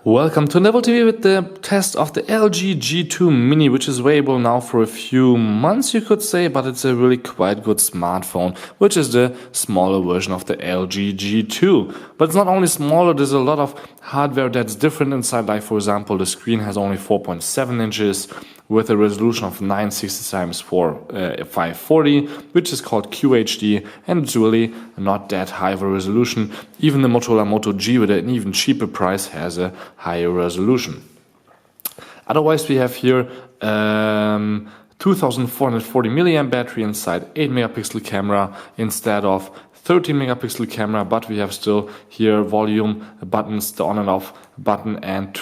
Welcome to Level TV with the test of the LG G2 Mini, which is available now for a few months, you could say, but it's a really quite good smartphone, which is the smaller version of the LG G2. But it's not only smaller, there's a lot of hardware that's different inside, like for example, the screen has only 4.7 inches with a resolution of 960x540, which is called QHD, and it's really not that high of a resolution. Even the Motorola Moto G with an even cheaper price has a higher resolution. Otherwise, we have here 2440 milliamp battery inside, 8 megapixel camera instead of 13 megapixel camera, but we have still here volume buttons, the on and off button, and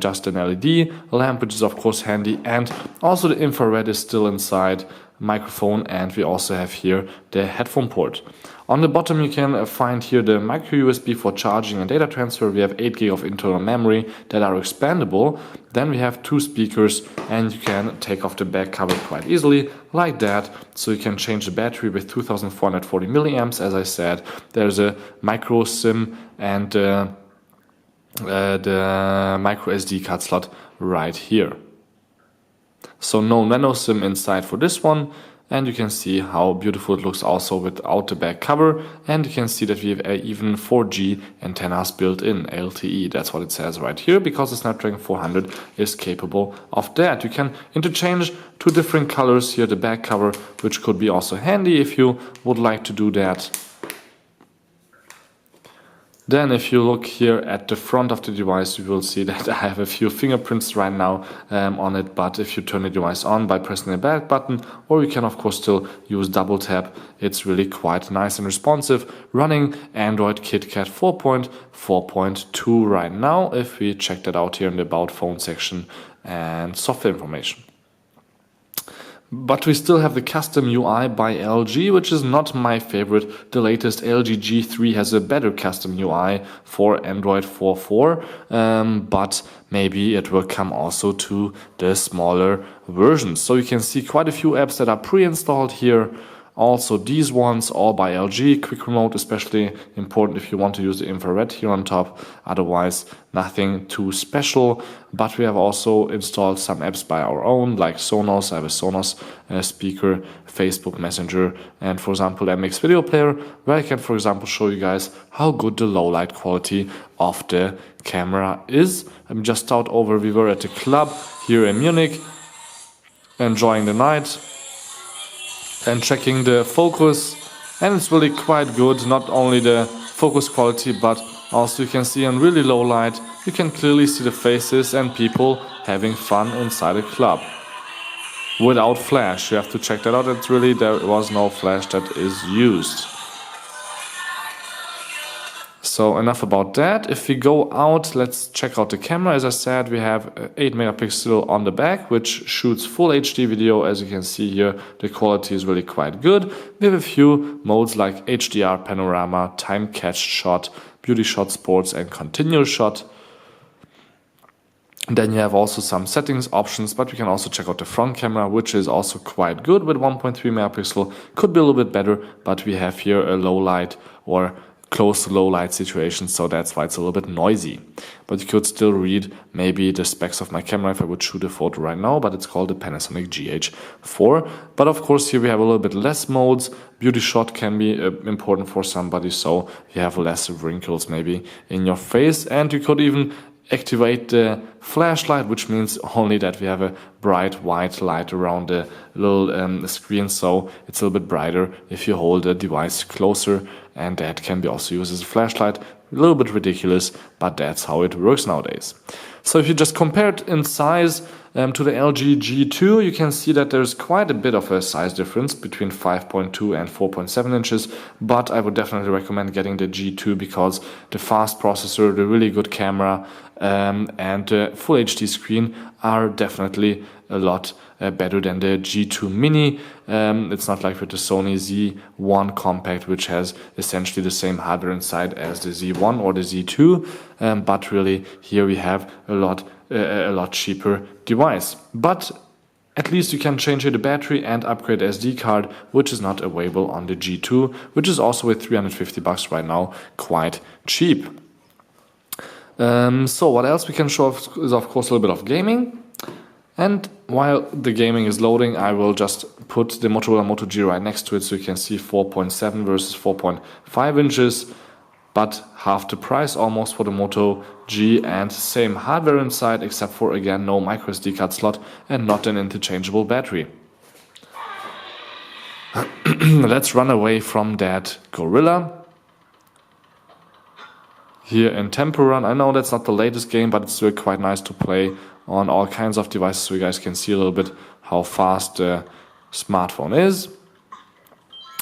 just an LED lamp, which is of course handy, and also the infrared is still inside, microphone, and we also have here the headphone port. On the bottom you can find here the micro USB for charging and data transfer. We have 8 GB of internal memory that are expandable. Then we have 2 speakers, and you can take off the back cover quite easily like that. So you can change the battery with 2440 milliamps. As I said, there's a micro SIM and the micro SD card slot right here. So no nano SIM inside for this one. And you can see how beautiful it looks also without the back cover. And you can see that we have even 4G antennas built in, LTE. That's what it says right here, because the Snapdragon 400 is capable of that. You can interchange 2 different colors here, the back cover, which could be also handy if you would like to do that. Then if you look here at the front of the device, you will see that I have a few fingerprints right now on it, but if you turn the device on by pressing the back button, or you can of course still use double tap, it's really quite nice and responsive, running Android KitKat 4.4.2 right now, if we check that out here in the About Phone section and software information. But we still have the custom UI by LG, which is not my favorite. The latest LG G3 has a better custom UI for Android 4.4, but maybe it will come also to the smaller versions. So you can see quite a few apps that are pre-installed here. Also these ones, all by LG. Quick remote especially important if you want to use the infrared here on top. Otherwise nothing too special. But we have also installed some apps by our own, like Sonos. I have a Sonos speaker, Facebook Messenger, and for example MX Video Player, where I can for example show you guys how good the low light quality of the camera is. I'm just out over, we were at the club here in Munich, enjoying the night and checking the focus, and it's really quite good. Not only the focus quality, but also you can see in really low light, you can clearly see the faces and people having fun inside a club. Without flash, you have to check that out. It's really, there was no flash that is used. So enough about that. If we go out, let's check out the camera. As I said, we have 8 megapixel on the back, which shoots full HD video. As you can see here, the quality is really quite good. We have a few modes like HDR, panorama, time catch shot, beauty shot, sports, and continuous shot. Then you have also some settings options, but we can also check out the front camera, which is also quite good with 1.3 megapixel. Could be a little bit better, but we have here a low light or close to low light situation, so that's why it's a little bit noisy. But you could still read maybe the specs of my camera if I would shoot a photo right now, but it's called the Panasonic GH4. But of course here we have a little bit less modes. Beauty shot can be important for somebody, so you have less wrinkles maybe in your face, and you could even activate the flashlight, which means only that we have a bright white light around the little screen, so it's a little bit brighter if you hold the device closer, and that can be also used as a flashlight. A little bit ridiculous, but that's how it works nowadays. So if you just compare it in size to the LG G2, you can see that there's quite a bit of a size difference between 5.2 and 4.7 inches, but I would definitely recommend getting the G2 because the fast processor, the really good camera, and the full HD screen are definitely a lot better than the G2 Mini. It's not like with the Sony Z1 Compact, which has essentially the same hardware inside as the Z1 or the Z2, but really here we have a lot cheaper device. But at least you can change here the battery and upgrade the SD card, which is not available on the G2, which is also with $350 right now quite cheap. So what else we can show is of course a little bit of gaming. And while the gaming is loading, I will just put the Motorola Moto G right next to it so you can see 4.7 versus 4.5 inches, but half the price almost for the Moto G, and same hardware inside, except for again no microSD card slot and not an interchangeable battery. Let's run away from that gorilla. Here in Temple Run, I know that's not the latest game, but it's still quite nice to play on all kinds of devices, so you guys can see a little bit how fast the smartphone is.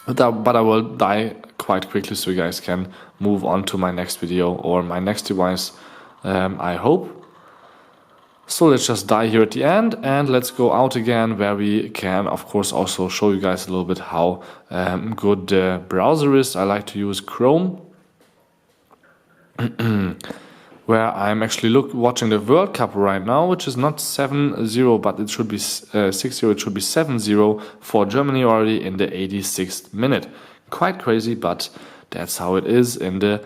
But I will die quite quickly, so you guys can move on to my next video or my next device, I hope. So let's just die here at the end, and let's go out again, where we can of course also show you guys a little bit how good the browser is. I like to use Chrome. Where I'm actually watching the World Cup right now, which is not 7-0, but it should be 6-0, it should be 7-0 for Germany already in the 86th minute. Quite crazy, but that's how it is in the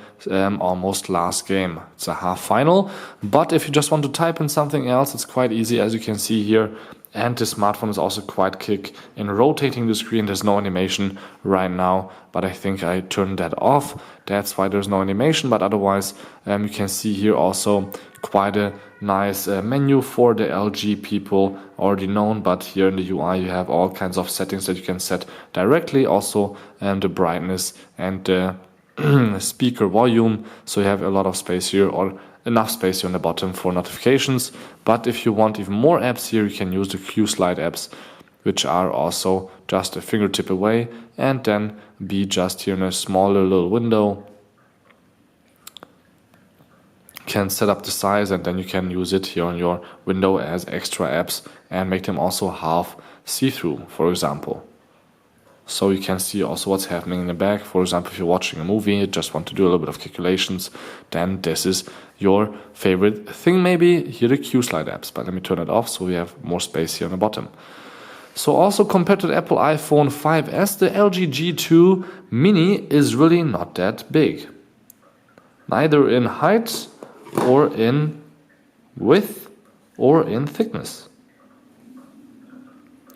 almost last game. It's a half final, but if you just want to type in something else, it's quite easy, as you can see here. And the smartphone is also quite quick in rotating the screen. There's no animation right now, but I think I turned that off. That's why there's no animation, but otherwise you can see here also quite a nice menu for the LG people, already known, but here in the UI you have all kinds of settings that you can set directly. Also the brightness and the speaker volume, so you have a lot of space here, or enough space here on the bottom for notifications. But if you want even more apps here, you can use the Q-Slide apps, which are also just a fingertip away, and then be just here in a smaller little window. You can set up the size, and then you can use it here on your window as extra apps and make them also half see-through, for example. So you can see also what's happening in the back. For example, if you're watching a movie, you just want to do a little bit of calculations, then this is your favorite thing maybe. Here the Q-Slide apps, but let me turn it off so we have more space here on the bottom. So also compared to the Apple iPhone 5S, the LG G2 Mini is really not that big. Neither in height or in width or in thickness.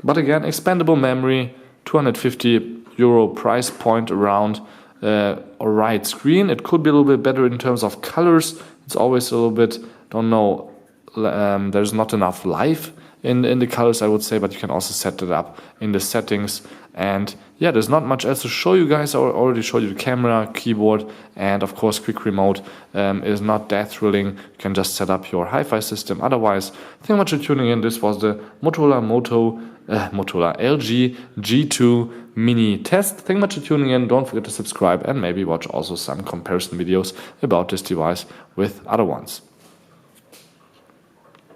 But again, expandable memory, €250 price point around, alright screen. It could be a little bit better in terms of colors. It's always a little bit, don't know, there's not enough life in the colors, I would say, but you can also set it up in the settings. And yeah, there's not much else to show you guys. I already showed you the camera, keyboard, and of course quick remote is not that thrilling. You can just set up your hi-fi system. Otherwise, thank you much for tuning in. This was the Motorola LG G2 Mini test. Thank you much for tuning in. Don't forget to subscribe and maybe watch also some comparison videos about this device with other ones.